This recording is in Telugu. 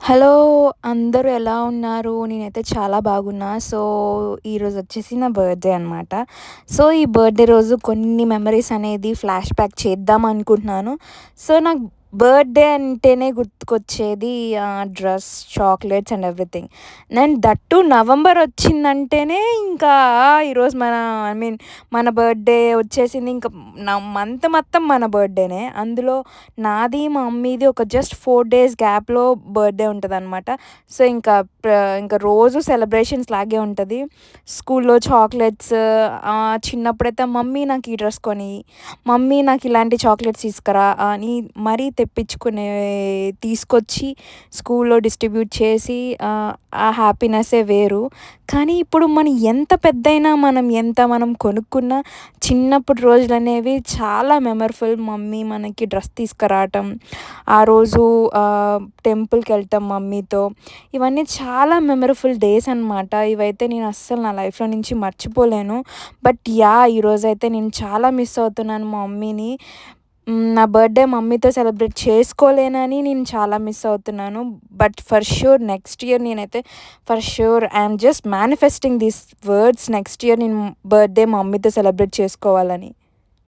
హలో! అందరూ ఎలా ఉన్నారు? నేనైతే చాలా బాగున్నా. ఈరోజొచ్చేసి నా బర్త్‌డే అనమాట. ఈ బర్త్‌డే రోజు కొన్ని మెమరీస్ అనేది ఫ్లాష్ బ్యాక్ చేద్దాం అనుకుంటున్నాను. నాకు బర్త్‌డే అంటేనే గుర్తుకొచ్చేది dress, chocolates and everything. That too November వచ్చిందంటేనే ఇంకా ఈరోజు మన బర్త్‌డే వచ్చేసింది. ఇంక మంత్ మొత్తం మన బర్త్‌డేనే. అందులో నాది, మా మమ్మీది ఒక జస్ట్ 4 డేస్ గ్యాప్‌లో బర్త్‌డే ఉంటదనమాట. సో, ఇంకా ప్ర ఇంకా రోజు సెలబ్రేషన్స్ లాగే ఉంటది. స్కూల్‌లో చాక్లెట్స్ చిన్నప్పుడైతే మమ్మీ నాకు ఈ డ్రెస్ కొనియి, మమ్మీ నాకు ఇలాంటి చాక్లెట్స్ తీసుకురా అని మరీ తీసుకొచ్చి స్కూల్‌లో డిస్ట్రిబ్యూట్ చేసి ఆ హ్యాపీనెస్సే వేరు. కానీ ఇప్పుడు మనం ఎంత పెద్దయినా మనం కొనుక్కున్నా చిన్నప్పుడు రోజులనేవి చాలా మెమరబుల్. మమ్మీ మనకి డ్రెస్ తీసుకురావటం, ఆ రోజు టెంపుల్‌కెళ్ళటం మమ్మీతో, ఇవన్నీ చాలా మెమరబుల్ డేస్ అనమాట. ఇవైతే నేను అస్సలు నా లైఫ్‌లో నుంచి మర్చిపోలేను. ఈరోజైతే నేను చాలా మిస్ అవుతున్నాను మా మమ్మీని. నా బర్త్‌డే మమ్మీతో సెలబ్రేట్ చేసుకోలేనని నేను చాలా మిస్ అవుతున్నాను. But for sure next year నేనైతే for sure I'm just manifesting these words next year నేను బర్త్‌డే మా మమ్మీతో సెలబ్రేట్ చేసుకోవాలని.